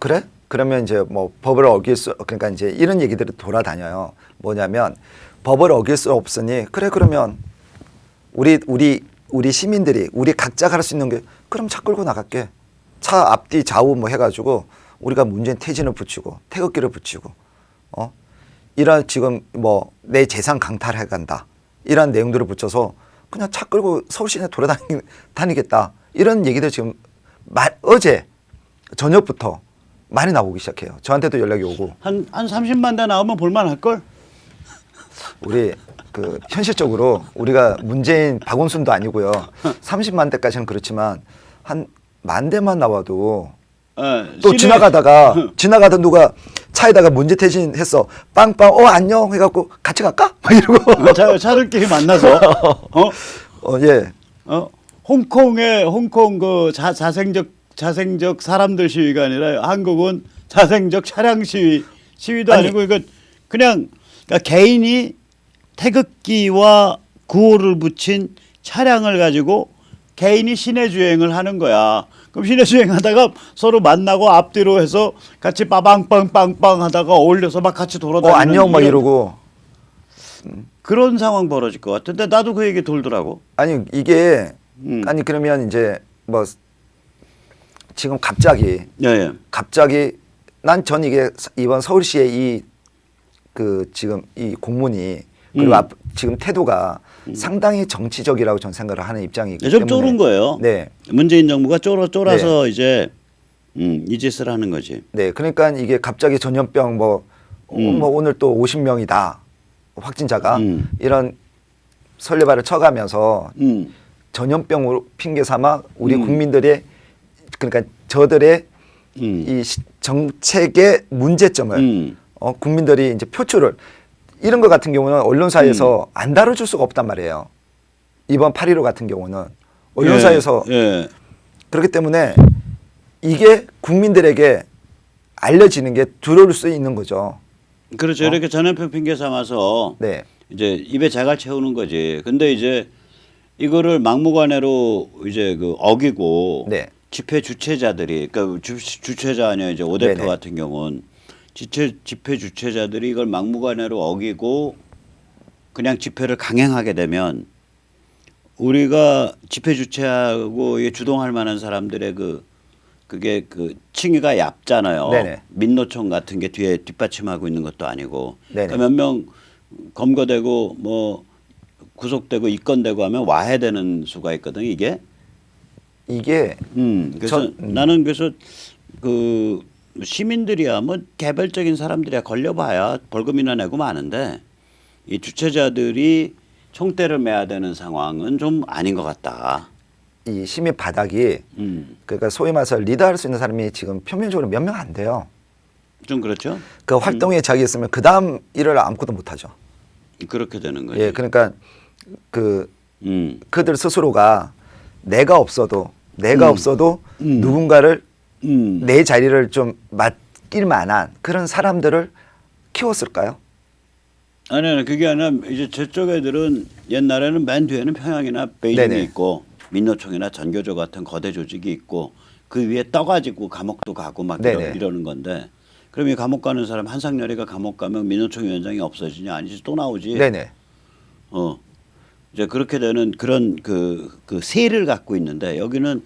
그래? 그러면 이제 뭐 법을 어길 수 그러니까 이제 이런 얘기들이 돌아다녀요. 뭐냐면 법을 어길 수 없으니 그래 그러면 우리 시민들이 우리 각자가 할 수 있는 게 그럼 차 끌고 나갈게. 차 앞뒤 좌우 뭐 해가지고 우리가 문재인 퇴진을 붙이고 태극기를 붙이고 이런 지금 뭐 내 재산 강탈해 간다 이런 내용들을 붙여서 그냥 차 끌고 서울 시내 돌아다니겠다 이런 얘기들 지금 어제 저녁부터 많이 나오기 시작해요. 저한테도 연락이 오고 한 30만 대 나오면 볼만할 걸? 우리 그 현실적으로 우리가 문재인 박원순도 아니고요. 30만 대까지는 그렇지만 한 10,000대만 나와도 또 지나가다 누가 차에다가 문제 퇴진했어. 빵빵 안녕 해갖고 같이 갈까? 막 이러고 차들끼리 만나서 예. 홍콩 그 자생적 사람들 시위가 아니라 한국은 자생적 차량 시위도 아니고 이거 그냥 그러니까 개인이 태극기와 구호를 붙인 차량을 가지고 개인이 시내 주행을 하는 거야. 그럼 시내 주행하다가 서로 만나고 앞뒤로 해서 같이 빠방빵빵빵 하다가 어울려서 막 같이 돌아다니는 안녕 막 이러고 그런 상황 벌어질 것 같은데 나도 그 얘기 돌더라고. 아니 이게 아니 그러면 이제 뭐 지금 갑자기 난 전 이게 이번 서울시의 지금 이 공문이 그리고 지금 태도가 상당히 정치적이라고 전 생각을 하는 입장이기 때문에 좀 쫄은 거예요. 네. 문재인 정부가 쫄아서 네. 이제 이 짓을 하는 거지. 네, 그러니까 이게 갑자기 전염병 뭐 오늘 또 50명이다 확진자가 이런 설레발을 쳐가면서 전염병으로 핑계 삼아 우리 국민들의 그러니까 저들의 이 정책의 문제점을 국민들이 이제 표출을 이런 것 같은 경우는 언론사에서 안 다뤄줄 수가 없단 말이에요. 이번 8.15 같은 경우는 언론사에서 그렇기 때문에 이게 국민들에게 알려지는 게 두려울 수 있는 거죠. 그렇죠. 이렇게 전염병 핑계 삼아서 네. 이제 입에 자갈 채우는 거지. 근데 이제 이거를 막무가내로 이제 그 어기고 네. 집회 주최자들이 그러니까 주최자 아니야 이제 오 대표 네네. 같은 경우는 집회 주최자들이 이걸 막무가내로 어기고 그냥 집회를 강행하게 되면 우리가 집회 주최하고 주동할 만한 사람들의 그게 그 층위가 얇잖아요. 네네. 민노총 같은 게 뒤에 뒷받침하고 있는 것도 아니고 네네. 몇 명 검거되고 뭐 구속되고 입건되고 하면 와야 되는 수가 있거든 이게. 그래서 나는 그래서 그 시민들이야 뭐 개별적인 사람들이야 걸려봐야 벌금이나 내고 마는데 이 주최자들이 총대를 매야 되는 상황은 좀 아닌 것 같다. 이 시민 바닥이 그러니까 소위 말해서 리더할 수 있는 사람이 지금 평균적으로 몇 명 안 돼요. 좀 그렇죠. 그 활동에 자기 있으면 그 다음 일을 아무것도 못 하죠. 그렇게 되는 거지. 예, 그러니까 그들 스스로가 내가 없어도 누군가를 내 자리를 좀 맡길 만한 그런 사람들을 키웠을까요? 아니 그게 아니라 이제 저쪽 애들은 옛날에는 맨 뒤에는 평양이나 베이징이 네네. 있고 민노총이나 전교조 같은 거대 조직이 있고 그 위에 떠가지고 감옥도 가고 막 네네. 이러는 건데 그럼 이 감옥 가는 사람 한상열이가 감옥 가면 민노총 위원장이 없어지냐 아니지 또 나오지. 네네. 이제 그렇게 되는 그런 그 세를 갖고 있는데 여기는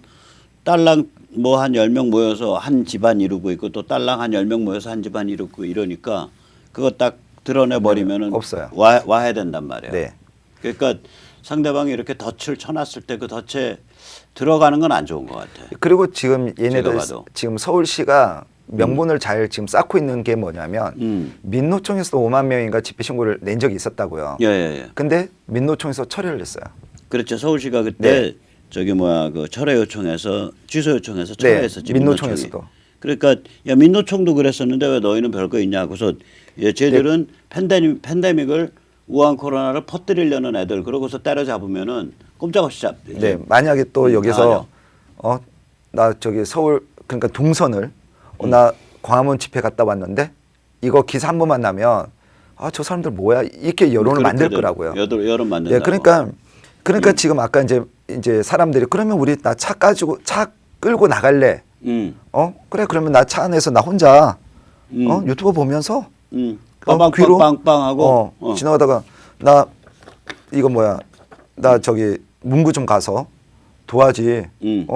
딸랑 뭐 한 10명 모여서 한 집안 이루고 있고 또 딸랑 한 10명 모여서 한 집안 이루고 이러니까 그거 딱 드러내 버리면은 없어요. 와야 된단 말이에요. 네. 그러니까 상대방이 이렇게 덫을 쳐놨을 때 그 덫에 들어가는 건 안 좋은 것 같아요. 그리고 지금 제가 얘네들 봐도. 지금 서울시가 명분을 잘 지금 쌓고 있는 게 뭐냐면 민노총에서 5만 명인가 집회 신고를 낸 적이 있었다고요. 예. 근데 민노총에서 처리를 했어요. 그렇죠. 서울시가 그때 네. 저기 뭐야 그 철회 요청해서 취소 요청해서 철회했었지. 민노총에서도. 그러니까 야 민노총도 그랬었는데 왜 너희는 별거 있냐 하고서 쟤들은 팬데믹을 우한 코로나를 퍼뜨리려는 애들 그러고서 때려잡으면은 꼼짝없이 잡지. 네, 만약에 또 여기서 맞아. 나 저기 서울 그러니까 동선을 나 광화문 집회 갔다 왔는데 이거 기사 한 번만 나면 저 사람들 뭐야 이렇게 여론을 만들 거라고요. 여론 만든다. 네, 그러니까 지금 아까 이제 사람들이 그러면 우리 나 차 끌고 나갈래. 그래 그러면 나 차 안에서 나 혼자 유튜브 보면서 빵빵빵빵하고 지나가다가 나 이거 뭐야 나 저기 문구 좀 가서 도화지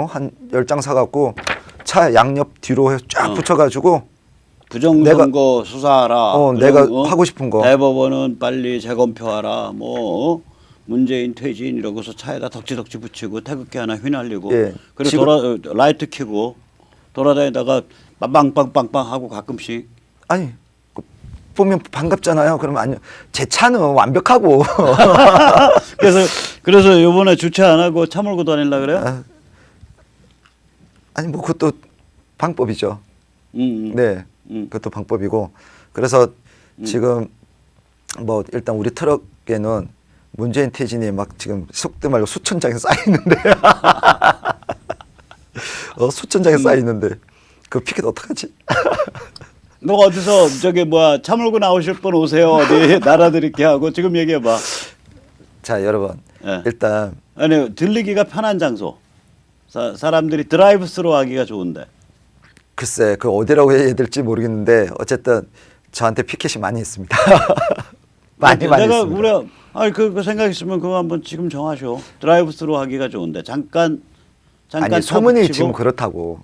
한 10장 사갖고 차 양옆 뒤로 쫙 붙여가지고 부정선거 수사하라. 내가 하고 싶은 거. 대법원은 빨리 재검표하라. 뭐 문재인 퇴진 이러고서 차에다 덕지덕지 붙이고 태극기 하나 휘날리고 예, 그리고 라이트 켜고 돌아다니다가 빵빵빵빵 하고 가끔씩 아니 보면 반갑잖아요. 그러면 아니요. 제 차는 완벽하고 그래서 이번에 주차 안 하고 차 몰고 다닐라 그래요? 아니 뭐 그것도 방법이죠. 네, 음. 그것도 방법이고 그래서 지금 뭐 일단 우리 트럭에는 문재인 퇴진이 막 지금 속대 말고 수천 장이 쌓여 있는데 수천 장이 쌓여 있는데 그 피켓 어떡하지? 너 어디서 저기 뭐야 차 몰고 나오실 분 오세요 어디 날아드릴게 하고 지금 얘기해봐. 자 여러분 예. 일단 아니 들리기가 편한 장소 사람들이 드라이브스루 하기가 좋은데 글쎄 그 어디라고 해야 될지 모르겠는데 어쨌든 저한테 피켓이 많이 있습니다. 많이 내가 있습니다. 우리 그 생각 있으면 그거 한번 지금 정하셔. 드라이브스루 하기가 좋은데 잠깐 아니 차 소문이 붙이고. 지금 그렇다고.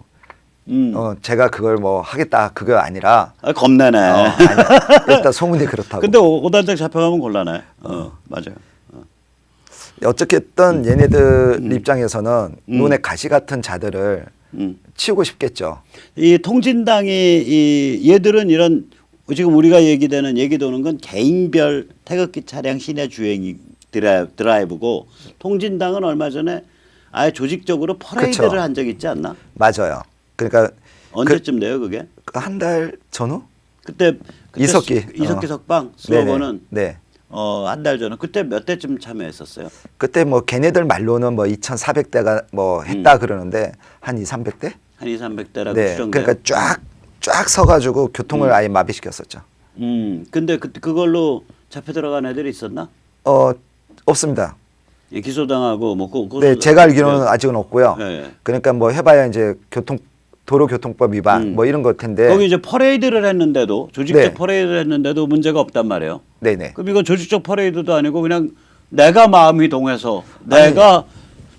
제가 그걸 뭐 하겠다 그거 아니라. 겁내네. 아니, 일단 소문이 그렇다고. 근데 5단장 잡혀가면 곤란해. 맞아요. 어쨌든 얘네들 입장에서는 눈에 가시 같은 자들을 치우고 싶겠죠. 이 통진당이 얘들은 이런 지금 우리가 얘기 도는 건 개인별 태극기 차량 시내 주행 드라이브고 통진당은 얼마 전에 아예 조직적으로 퍼레이드를 그쵸. 한 적 있지 않나? 맞아요. 그러니까 언제쯤 돼요 그게? 한 달 전후? 그때 이석기 석방 슬로건은 네. 한 달 전에 그때 몇 대쯤 참여했었어요? 그때 뭐 걔네들 말로는 뭐 2,400대가 뭐 했다 그러는데 한 2,300대? 한 2,300대라고 네. 추정돼요. 그러니까 쫙 서가지고 교통을 아예 마비시켰었죠. 근데 그걸로 잡혀 들어간 애들이 있었나? 없습니다. 예, 기소당하고 뭐 네, 제가 알기로는 아직은 없고요. 네. 그러니까 뭐 해봐야 이제 도로교통법 위반 뭐 이런 걸 텐데. 거기 이제 퍼레이드를 했는데도 조직적 네. 퍼레이드를 했는데도 문제가 없단 말이에요. 네네. 그럼 이건 조직적 퍼레이드도 아니고 그냥 내가 마음이 동해서 내가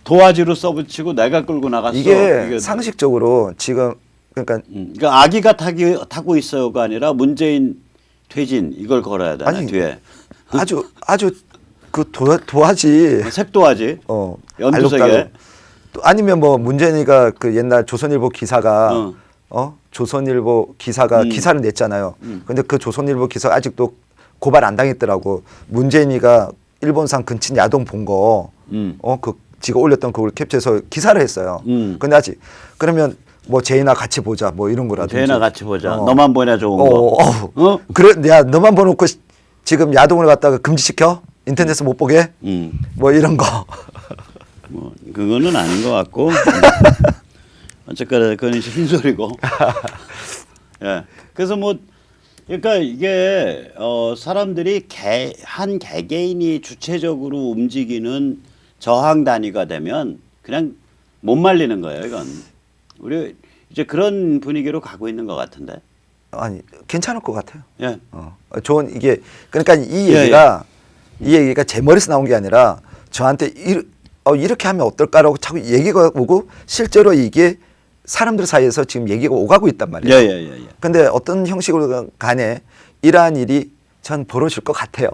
도화지로 써붙이고 내가 끌고 나갔어. 이게 상식적으로 지금 그러니까 아기가 타고 있어요가 아니라 문재인 퇴진 이걸 걸어야 되나 뒤에. 아주 그 도화지. 색도화지. 연두색에. 알록달록. 아니면 뭐 문재인이가 그 옛날 조선일보 기사가 조선일보 기사가 기사를 냈잖아요. 근데 그 조선일보 기사 아직도 고발 안 당했더라고. 문재인이가 일본산 근친 야동 본 거 그 지가 올렸던 그걸 캡처해서 기사를 했어요. 근데 아직 그러면 뭐 제이나 같이 보자 뭐 이런 거라든지. 제이나 같이 보자. 너만 보냐 좋은 거. 그래 야 너만 보놓고 지금 야동을 갖다가 금지시켜 인터넷에 못 보게 뭐 이런 거. 뭐 그거는 아닌 것 같고 어쨌거나 그건 이제 흰소리고. 예. 그래서 뭐 그러니까 이게 사람들이 한 개개인이 주체적으로 움직이는 저항 단위가 되면 그냥 못 말리는 거예요. 이건 우리 이제 그런 분위기로 가고 있는 것 같은데. 아니 괜찮을 것 같아요. 예. 좋은 이게 그러니까 이 얘기가 제 머리에서 나온 게 아니라 저한테 이렇게 하면 어떨까라고 자꾸 얘기가 오고 실제로 이게 사람들 사이에서 지금 얘기가 오가고 있단 말이에요. 예. 근데 어떤 형식으로 간에 이러한 일이 전 벌어질 것 같아요.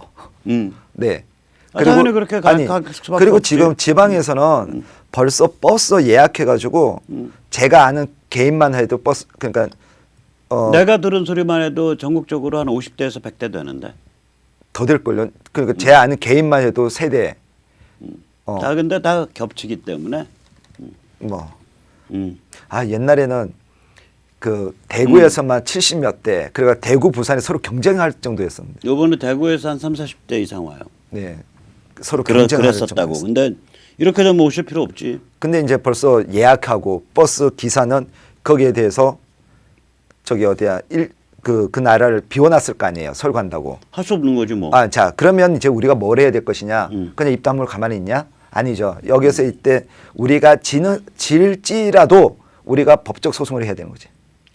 네. 당연히 그렇게 갈 수밖에 그리고 없지. 지금 지방에서는 벌써 버스 예약해가지고 제가 아는 개인만 해도 버스 그러니까 내가 들은 소리만 해도 전국적으로 한 50대에서 100대 되는데. 더 될걸요. 그러니까 제 아는 개인만 해도 세대. 다 근데 다 겹치기 때문에. 옛날에는 그 대구에서만 70몇 대, 그러니까 대구 부산이 서로 경쟁할 정도였었는데. 요번에 대구에서 한 3, 40대 이상 와요. 네. 서로 경쟁할 그랬었다고. 정도였어요. 근데 이렇게 되면 오실 필요 없지. 근데 이제 벌써 예약하고 버스 기사는 거기에 대해서 저기 어디야 그 나라를 비워놨을 거 아니에요. 설 간다고. 할 수 없는 거지 뭐. 자 그러면 이제 우리가 뭘 해야 될 것이냐? 그냥 입 다물고 가만히 있냐? 아니죠. 여기서 이때 우리가 질지라도 우리가 법적 소송을 해야 되는 거지.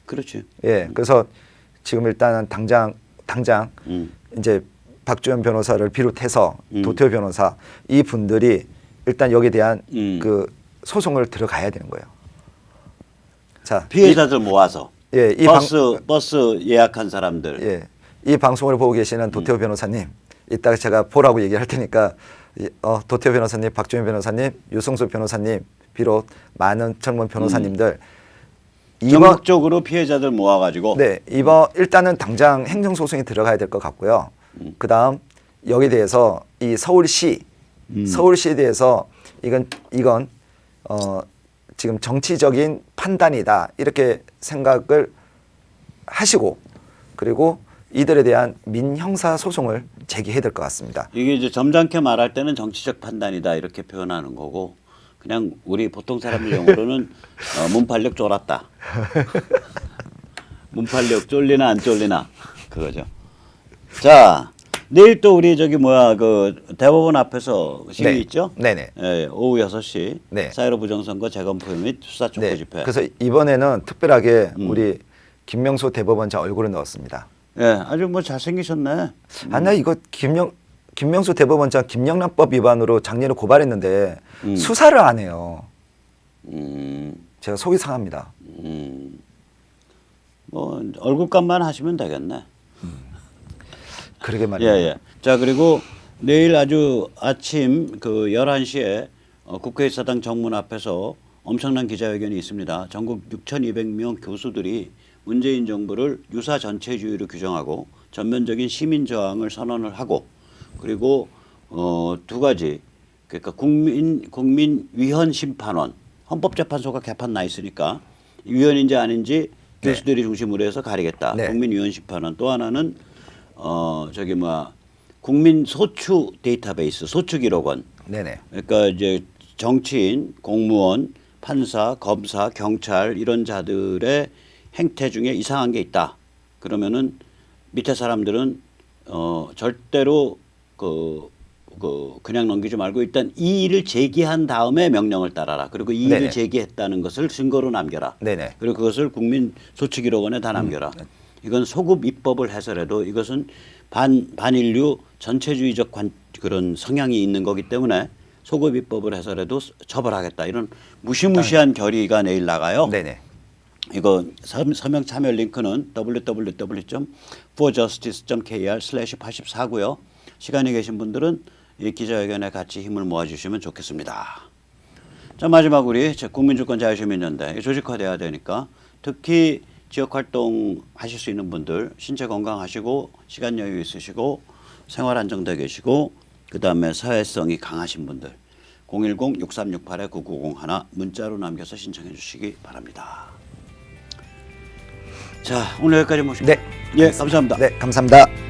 그렇지. 예. 그래서 지금 일단은 당장 이제 박주현 변호사를 비롯해서 도태호 변호사 이 분들이 일단 여기에 대한 그 소송을 들어가야 되는 거예요. 자, 피해자들 모아서. 예, 버스 예약한 사람들. 예, 이 방송을 보고 계시는 도태호 변호사님, 이따가 제가 보라고 얘기할 테니까 도태호 변호사님, 박주현 변호사님, 유성수 변호사님 비롯 많은 젊은 변호사님들 전국적으로 피해자들 모아가지고. 네, 일단은 당장 행정소송이 들어가야 될 것 같고요. 그다음 여기에 대해서 이 서울시에 대해서 이건 지금 정치적인 판단이다 이렇게 생각을 하시고 그리고 이들에 대한 민형사 소송을 제기해야 될 것 같습니다. 이게 이제 점잖게 말할 때는 정치적 판단이다 이렇게 표현하는 거고 그냥 우리 보통 사람들 용어로는 문팔력 쫄았다. 문팔력 쫄리나 안 쫄리나 그거죠. 자, 내일 또 우리 그 대법원 앞에서 시위 네. 있죠? 네네. 예, 오후 6시 네. 4.15 부정선거 재검표 및 수사 촉구 네. 집회. 그래서 이번에는 특별하게 우리 김명수 대법원장 얼굴을 넣었습니다. 예, 아주 뭐 잘생기셨네. 아니야 이거 김명수 대법원장 김영란법 위반으로 작년에 고발했는데 수사를 안 해요. 제가 속이 상합니다. 뭐 얼굴값만 하시면 되겠네. 그러게 말이에요. 예. 자, 그리고 내일 아주 아침 그 11시에 국회의사당 정문 앞에서 엄청난 기자회견이 있습니다. 전국 6,200명 교수들이 문재인 정부를 유사 전체주의로 규정하고 전면적인 시민 저항을 선언을 하고 그리고 두 가지 그러니까 국민 위헌 심판원 헌법재판소가 개판 나 있으니까 위헌인지 아닌지 교수들이 중심으로 해서 가리겠다. 네. 국민 위헌 심판원 또 하나는 국민 소추 데이터베이스 소추 기록원. 네네. 그러니까 이제 정치인, 공무원, 판사, 검사, 경찰 이런 자들의 행태 중에 이상한 게 있다. 그러면은 밑에 사람들은 절대로 그냥 넘기지 말고 일단 이 일을 제기한 다음에 명령을 따라라. 그리고 이 일을 네네. 제기했다는 것을 증거로 남겨라. 네네. 그리고 그것을 국민 소추기록원에 다 남겨라. 이건 소급 입법을 해서라도 이것은 반인류 전체주의적 그런 성향이 있는 거기 때문에 소급 입법을 해서라도 처벌하겠다. 이런 무시무시한 결의가 내일 나가요. 네네. 이거 서명 참여 링크는 www.forjustice.kr/84고요. 시간이 계신 분들은 이 기자회견에 같이 힘을 모아주시면 좋겠습니다. 자, 마지막 우리 국민주권자유시민연대 조직화돼야 되니까 특히 지역활동 하실 수 있는 분들 신체 건강하시고 시간 여유 있으시고 생활 안정돼 계시고 그다음에 사회성이 강하신 분들 010-6368-9901 문자로 남겨서 신청해 주시기 바랍니다. 자, 오늘 여기까지 모십니다. 네. 예, 감사합니다. 네, 감사합니다.